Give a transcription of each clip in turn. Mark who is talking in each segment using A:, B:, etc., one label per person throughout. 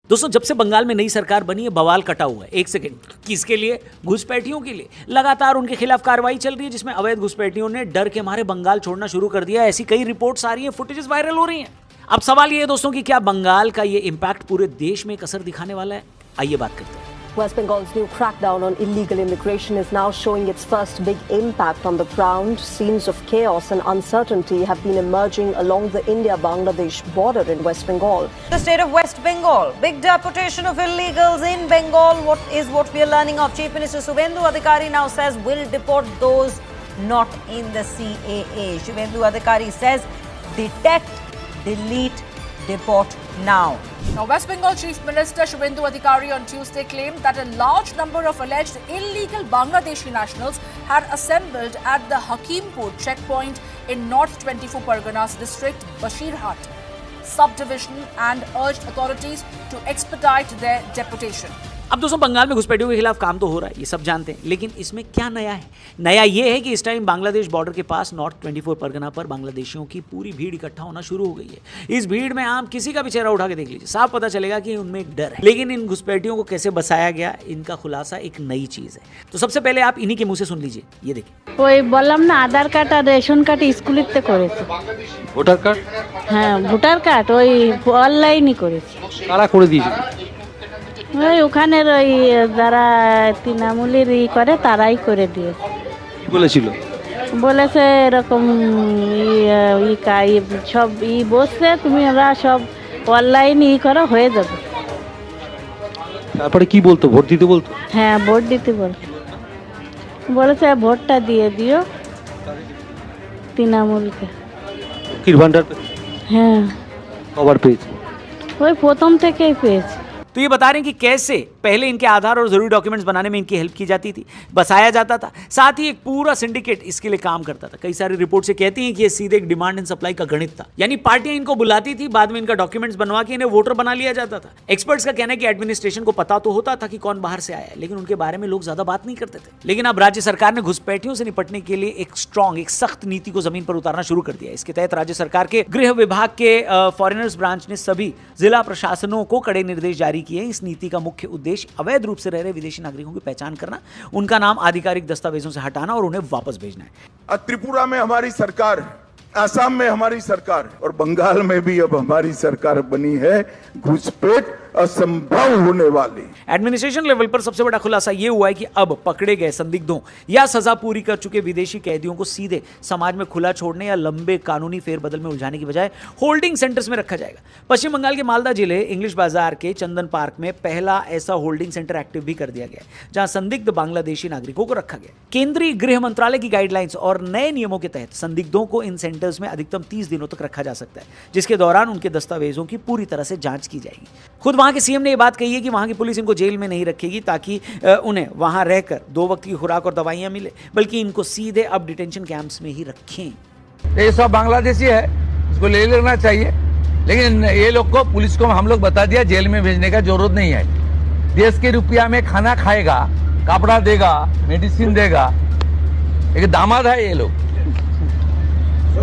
A: दोस्तों, जब से बंगाल में नई सरकार बनी है बवाल कटा हुआ है। एक सेकंड, किसके लिए? घुसपैठियों के लिए। लगातार उनके खिलाफ कार्रवाई चल रही है जिसमें अवैध घुसपैठियों ने डर के मारे बंगाल छोड़ना शुरू कर दिया। ऐसी कई रिपोर्ट्स आ रही है, फुटेजेस वायरल हो रही हैं। अब सवाल ये है दोस्तों कि क्या बंगाल का ये इंपैक्ट पूरे देश में एक असर दिखाने वाला है? आइए बात करते हैं।
B: West Bengal's new crackdown on illegal immigration is now showing its first big impact on the ground. Scenes of chaos and uncertainty have been emerging along the India-Bangladesh border in West Bengal.
C: The state of West Bengal, big deportation of illegals in Bengal. What we are learning of. Chief Minister Subhendu Adhikari now says will deport those not in the CAA. Subhendu Adhikari says detect, delete, deport now.
D: Now, West Bengal Chief Minister Subhendu Adhikari on Tuesday claimed that a large number of alleged illegal Bangladeshi nationals had assembled at the Hakimpur checkpoint in North 24 Parganas district, Bashirhat subdivision, and urged authorities to expedite their deportation.
A: अब दोस्तों, बंगाल में घुसपैठियों के खिलाफ काम तो हो रहा है, ये सब जानते हैं, लेकिन इसमें क्या नया है? नया ये है कि इस टाइम बांग्लादेश बॉर्डर के पास नॉर्थ 24 परगना पर बांग्लादेशियों की पूरी भीड़ इकट्ठा होना शुरू हो गई है। इस भीड़ में आप किसी का भी चेहरा उठा के देख लीजिए, साफ पता चलेगा कि उनमें एक डर है। लेकिन इन घुसपैठियों को कैसे बसाया गया, इनका खुलासा एक नई चीज है। तो सबसे पहले आप इन्हीं के मुंह से सुन लीजिए, ये देखिए।
E: ওই বললাম না আধার কার্ড আর রেশন কার্ড স্কুলেতে করেছে।
F: Voter card?
E: হ্যাঁ, ভোটার কার্ড ওই অনলাইনই করেছে।
F: কারা করে দিয়েছে?
E: ওই ওখানের ওই যারা তৃণমূলের করে তারাই করে দিয়েছে।
F: কি বলেছিল?
E: বলেছে এরকম সব বসছে, তুমি ওরা সব অনলাইন করো, হয়ে যাবে।
F: তারপরে কি বলতো? ভোট দিতে বলতো?
E: হ্যাঁ, ভোট দিতে বলেছে ভোটটা দিয়ে দিও তৃণমূলকে।
F: লক্ষ্মীর ভান্ডার?
E: হ্যাঁ।
F: কবার পেয়েছে?
E: ওই প্রথম থেকেই পেয়েছে।
A: तो ये बता रहे हैं कि कैसे पहले इनके आधार और जरूरी डॉक्यूमेंट्स बनाने में इनकी हेल्प की जाती थी, बसाया जाता था। साथ ही एक पूरा सिंडिकेट इसके लिए काम करता था। कई सारी रिपोर्ट से कहती हैं कि ये सीधे एक डिमांड एंड सप्लाई का गणित था, यानी पार्टियां इनको बुलाती थी, बाद में इनका डॉक्यूमेंट्स बनवा के इन्हें वोटर बना लिया जाता था। एक्सपर्ट्स का कहना है कि एडमिनिस्ट्रेशन को पता तो होता था कि कौन बाहर से आया है, लेकिन उनके बारे में लोग ज्यादा बात नहीं करते थे। लेकिन अब राज्य सरकार ने घुसपैठियों से निपटने के लिए एक स्ट्रॉन्ग, एक सख्त नीति को जमीन पर उतारना शुरू कर दिया। इसके तहत राज्य सरकार के गृह विभाग के फॉरेनर्स ब्रांच ने सभी जिला प्रशासनों को कड़े निर्देश जारी किए। इस नीति का मुख्य उद्देश्य अवैध रूप से रह रहे विदेशी नागरिकों की पहचान करना, उनका नाम आधिकारिक दस्तावेजों से हटाना और उन्हें वापस भेजना है।
G: त्रिपुरा में हमारी सरकार, आसाम में हमारी सरकार और बंगाल में भी अब हमारी सरकार बनी है। घुसपैठ असंभव होने वाली।
A: एडमिनिस्ट्रेशन लेवल पर सबसे बड़ा खुलासा यह हुआ है कि अब पकड़े गए संदिग्धों या सजा पूरी कर चुके विदेशी कैदियों को सीधे समाज में खुला छोड़ने या लंबे कानूनी फेरबदल में उलझाने की बजाय होल्डिंग सेंटर्स में रखा जाएगा। पश्चिम बंगाल के मालदा जिले इंग्लिश बाजार के चंदन पार्क में पहला ऐसा होल्डिंग सेंटर एक्टिव भी कर दिया गया, जहां संदिग्ध बांग्लादेशी नागरिकों को रखा गया। केंद्रीय गृह मंत्रालय की गाइडलाइंस और नए नियमों के तहत संदिग्धों को इन सेंटर्स में अधिकतम 30 दिनों तक रखा जा सकता है, जिसके दौरान उनके दस्तावेजों की पूरी तरह से जांच की जाएगी। खुद वहां के सीएम ने यह बात कही है कि वहां की पुलिस इनको जेल में नहीं रखेगी ताकि उन्हें वहां रहकर 2 वक्त की खुराक और दवाइयां मिले, बल्कि इनको सीधे अब डिटेंशन कैंप्स में ही रखें।
H: ये सब बांग्लादेशी है, इसको ले लेना चाहिए, लेकिन ये लोग को, पुलिस को हम लोग बता दिया जेल में भेजने का जरूरत नहीं है। देश के रुपया में खाना खाएगा, कपड़ा देगा, मेडिसिन देगा। एक दामाद है ये लोग,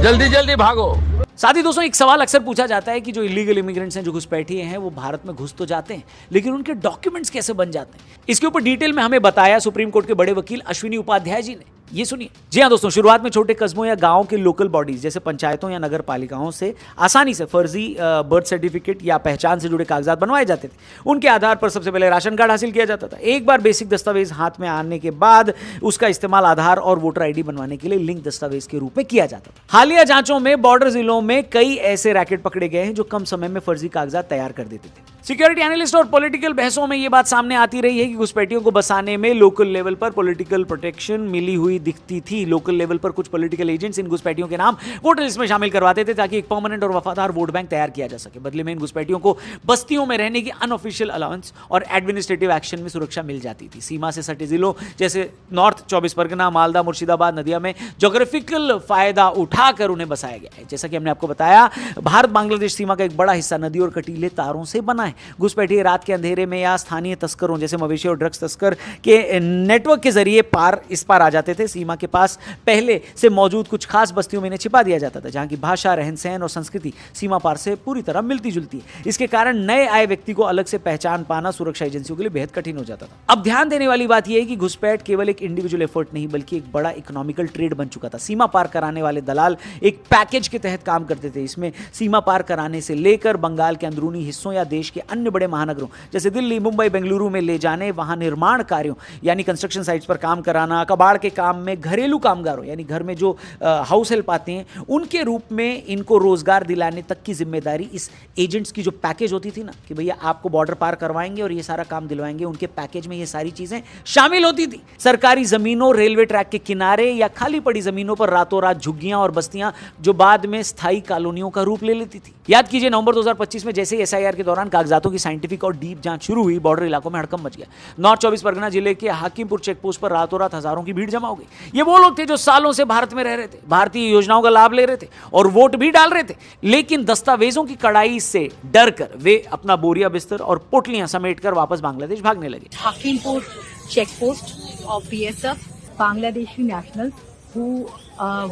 H: जल्दी जल्दी भागो।
A: साथ ही दोस्तों, एक सवाल अक्सर पूछा जाता है कि जो इलीगल इमिग्रेंट्स हैं, जो घुसपैठिए हैं, वो भारत में घुस तो जाते हैं, लेकिन उनके डॉक्यूमेंट्स कैसे बन जाते हैं? इसके ऊपर डिटेल में हमें बताया सुप्रीम कोर्ट के बड़े वकील अश्विनी उपाध्याय जी ने। ये सुनिए। जी हाँ दोस्तों, शुरुआत में छोटे कस्बों या गांव के लोकल बॉडीज जैसे पंचायतों या नगर पालिकाओं से आसानी से फर्जी बर्थ सर्टिफिकेट या पहचान से जुड़े कागजात बनवाए जाते थे। उनके आधार पर सबसे पहले राशन कार्ड हासिल किया जाता था। एक बार बेसिक दस्तावेज हाथ में आने के बाद उसका इस्तेमाल आधार और वोटर आईडी बनवाने के लिए लिंक दस्तावेज के रूप में किया जाता था। हालिया जांचों में बॉर्डर जिलों में कई ऐसे रैकेट पकड़े गए हैं जो कम समय में फर्जी कागजात तैयार कर देते थे। सिक्योरिटी एनालिस्ट और पॉलिटिकल बहसों में यह बात सामने आती रही है कि घुसपैठियों को बसाने में लोकल लेवल पर पॉलिटिकल प्रोटेक्शन मिली हुई दिखती थी। लोकल लेवल पर कुछ पॉलिटिकल एजेंट्स इन घुसपैठियों के नाम वोटर लिस्ट में शामिल करवाते थे ताकि एक परमानेंट और वफादार वोट बैंक तैयार किया जा सके। बदले में इन घुसपैठियों को बस्तियों में रहने की अनऑफिशियल अलाउंस और एडमिनिस्ट्रेटिव एक्शन में सुरक्षा मिल जाती थी। सीमा से सटे जिलों जैसे नॉर्थ 24 परगना, मालदा, मुर्शिदाबाद, नदिया में ज्योग्राफिकल फायदा उठाकर उन्हें बसाया गया है। जैसा कि हमने आपको बताया, भारत बांग्लादेश सीमा का एक बड़ा हिस्सा नदी और कटीले तारों से बना है। है घुसपैठिए रात के अंधेरे में या स्थानीय तस्करों जैसे मवेशी और ड्रग्स तस्कर के नेटवर्क के जरिए इस पार आ जाते थे। सीमा के पास पहले से मौजूद कुछ खास बस्तियों में इन्हें छिपा दिया जाता था, जहां की भाषा, रहन सहन और संस्कृति सीमा पार से पूरी तरह मिलती जुलती है। इसके कारण नए आए व्यक्ति को अलग से पहचान पाना सुरक्षा एजेंसियों के लिए बेहद कठिन हो जाता था। अब ध्यान देने वाली बात यह है कि घुसपैठ केवल एक इंडिविजुअल एफर्ट नहीं बल्कि एक बड़ा इकोनॉमिकल ट्रेड बन चुका था। सीमा पार कराने वाले दलाल एक पैकेज के तहत काम करते थे। इसमें सीमा पार कराने से लेकर बंगाल के अंदरूनी हिस्सों या देश के अन्य बड़े महानगरों जैसे दिल्ली, मुंबई, बेंगलुरु में ले जाने, वहां निर्माण कार्यों यानी कंस्ट्रक्शन साइट्स पर काम कराना, कबाड़ के काम में घरेलू कामगारों यानी घर में जो हाउस हेल्प आते हैं उनके रूप में इनको रोजगार दिलाने तक की जिम्मेदारी इस एजेंट्स की जो पैकेज होती थी ना कि भैया आपको बॉर्डर पार करवाएंगे और ये सारा काम दिलवाएंगे, उनके पैकेज में ये सारी चीजें शामिल होती थी। सरकारी जमीनों, रेलवे ट्रैक के किनारे या खाली पड़ी जमीनों पर रातों रात झुग्गियां और बस्तियां जो बाद में स्थायी कॉलोनियों का रूप ले लेती थी। याद कीजिए नवंबर 2025 में जैसे एसआईआर के दौरान कागजातों की साइंटिफिक और डीप जांच शुरू हुई, बॉर्डर इलाकों में हड़कंप मच गया। नॉर्थ 24 परगना जिले के हाकिमपुर चेकपोस्ट पर रातों रात हजारों की भीड़ जमा हो गई। ये वो लोग थे जो सालों से भारत में रह रहे थे, भारतीय योजनाओं का लाभ ले रहे थे और वोट भी डाल रहे थे, लेकिन दस्तावेजों की कड़ाई से डर कर वे अपना बोरिया बिस्तर और पोटलियां समेटकर वापस बांग्लादेश भागने लगे।
I: Hakimpur checkpost of BSF, Bangladeshi nationals who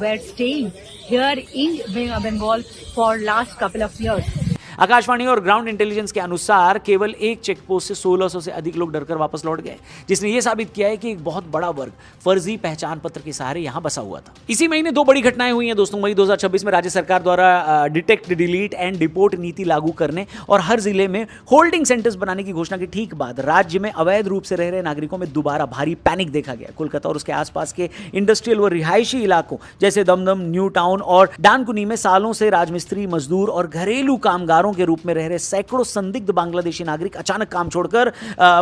I: were staying here in Bengal for last couple of years.
A: Akashvani और ग्राउंड इंटेलिजेंस के अनुसार केवल एक चेकपोस्ट से 1600 से अधिक लोग डरकर वापस लौट गए, जिसने यह साबित किया है कि एक बहुत बड़ा वर्ग फर्जी पहचान पत्र के सहारे यहां बसा हुआ था। इसी महीने दो बड़ी घटनाएं हुई हैं दोस्तों। मई 2026 में राज्य सरकार द्वारा डिटेक्ट, डिलीट एंड डिपोर्ट नीति लागू करने और हर जिले में होल्डिंग सेंटर्स बनाने की घोषणा के ठीक बाद राज्य में अवैध रूप से रह रहे नागरिकों में दोबारा भारी पैनिक देखा गया। कोलकाता और उसके आसपास के इंडस्ट्रियल व रिहायशी इलाकों जैसे दमदम, न्यू टाउन और डानकुनी में सालों से राजमिस्त्री, मजदूर और घरेलू कामगारों के रूप में रह रहे सैकड़ों संदिग्ध बांग्लादेशी नागरिक अचानक काम छोड़कर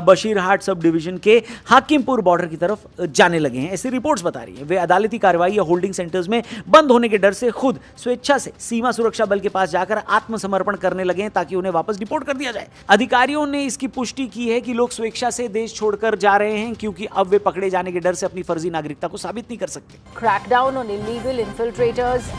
A: बशीरहाट सब डिवीजन के हाकिमपुर बॉर्डर की तरफ जाने लगे हैं, ऐसी रिपोर्ट्स बता रही हैं। वे अदालती कार्रवाई या होल्डिंग सेंटर्स में बंद होने के डर से खुद स्वेच्छा से सीमा सुरक्षा बल के पास जाकर आत्मसमर्पण करने लगे हैं ताकि उन्हें वापस डिपोर्ट कर दिया जाए। अधिकारियों ने इसकी पुष्टि की है कि लोग स्वेच्छा से देश छोड़कर जा रहे हैं क्योंकि अब वे पकड़े जाने के डर से अपनी फर्जी नागरिकता को साबित नहीं कर सकते।
J: Crackdown on illegal infiltrators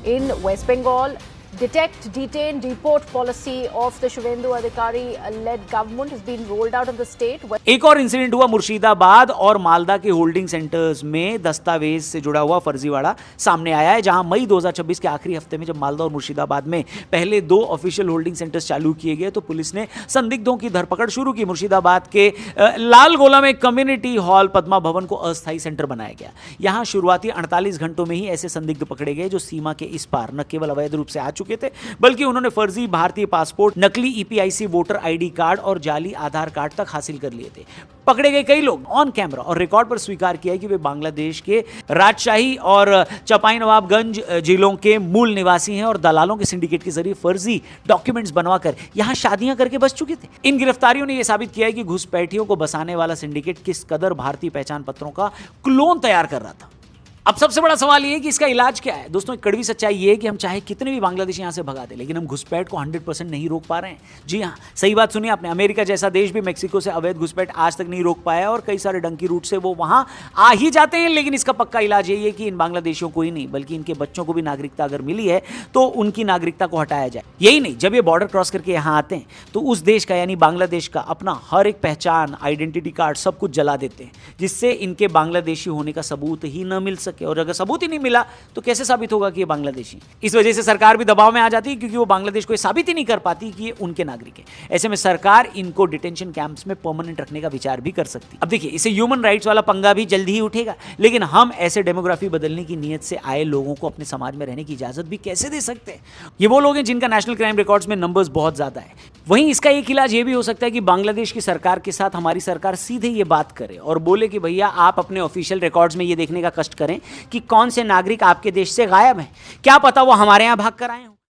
J: in West Bengal. Detect, detain, deport policy of the Shubhendu Adhikari-led government has been rolled out in the state.
A: एक और इंसिडेंट हुआ मुर्शिदाबाद और मालदा के होल्डिंग सेंटर्स में दस्तावेज से जुड़ा हुआ फर्जीवाड़ा सामने आया है, जहां मई 2026 के आखिरी हफ्ते में जब मालदा और मुर्शिदाबाद में पहले 2 ऑफिशियल होल्डिंग सेंटर्स चालू किए गए तो पुलिस ने संदिग्धों की धरपकड़ शुरू की। मुर्शिदाबाद के लालगोला में कम्युनिटी हॉल पद्मा भवन को अस्थायी सेंटर बनाया गया। यहां शुरुआती 48 घंटों में ही ऐसे संदिग्ध पकड़े गए जो सीमा के इस पार न केवल अवैध रूप से आ चुके थे बल्कि उन्होंने फर्जी भारतीय पासपोर्ट, नकली ईपीआईसी वोटर आईडी कार्ड और जाली आधार कार्ड तक हासिल कर लिए थे। पकड़े गए कई लोग ऑन कैमरा और रिकॉर्ड पर स्वीकार किया है कि वे बांग्लादेश के राजशाही और चांपाईनवाबगंज जिलों के मूल निवासी हैं और दलालों के सिंडिकेट के जरिए फर्जी डॉक्यूमेंट्स बनवाकर यहां शादियां करके बस चुके थे। इन गिरफ्तारियों ने यह साबित किया है कि घुसपैठियों को बसाने वाला सिंडिकेट किस कदर भारतीय पहचान पत्रों का क्लोन तैयार कर रहा था। अब सबसे बड़ा सवाल ये है कि इसका इलाज क्या है। दोस्तों, एक कड़वी सच्चाई ये है कि हम चाहे कितने भी बांग्लादेशी यहां से भगा दें लेकिन हम घुसपैठ को 100% नहीं रोक पा रहे हैं। जी हां, सही बात सुनिए आपने। अमेरिका जैसा देश भी मेक्सिको से अवैध घुसपैठ आज तक नहीं रोक पाया और कई सारे डंकी रूट से वो वहां आ ही जाते हैं। लेकिन इसका पक्का इलाज यही है कि इन बांग्लादेशियों को ही नहीं बल्कि इनके बच्चों को भी नागरिकता अगर मिली है तो उनकी नागरिकता को हटाया जाए। यही नहीं, जब ये बॉर्डर क्रॉस करके यहां आते हैं तो उस देश का यानी बांग्लादेश का अपना हर एक पहचान, आइडेंटिटी कार्ड सब कुछ जला देते हैं जिससे इनके बांग्लादेशी होने का सबूत ही न मिल सके। और अगर सबूत ही नहीं मिला तो कैसे साबित होगा कि ये बांग्लादेशी। इस वजह से सरकार भी दबाव में आ जाती है क्योंकि वो बांग्लादेश को ये साबित ही नहीं कर पाती कि ये उनके नागरिक है। ऐसे में सरकार इनको डिटेंशन कैंप्स में परमानेंट रखने का विचार भी कर सकती है। अब देखिए, इसे ह्यूमन राइट्स वाला पंगा भी जल्दी ही उठेगा, लेकिन हम ऐसे डेमोग्राफी बदलने की नीयत से आए लोगों को अपने समाज में रहने की इजाजत भी कैसे दे सकते हैं। ये वो लोग हैं जिनका नेशनल क्राइम रिकॉर्ड्स में नंबर्स बहुत ज्यादा है। वहीं इसका एक इलाज ये भी हो सकता है कि बांग्लादेश की सरकार के साथ हमारी सरकार सीधे ये बात करे और बोले कि भैया आप अपने ऑफिशियल रिकॉर्ड्स में ये देखने का कष्ट करें कि कौन से नागरिक आपके देश से गायब हैं, क्या पता वो हमारे यहां भाग कर आए हों।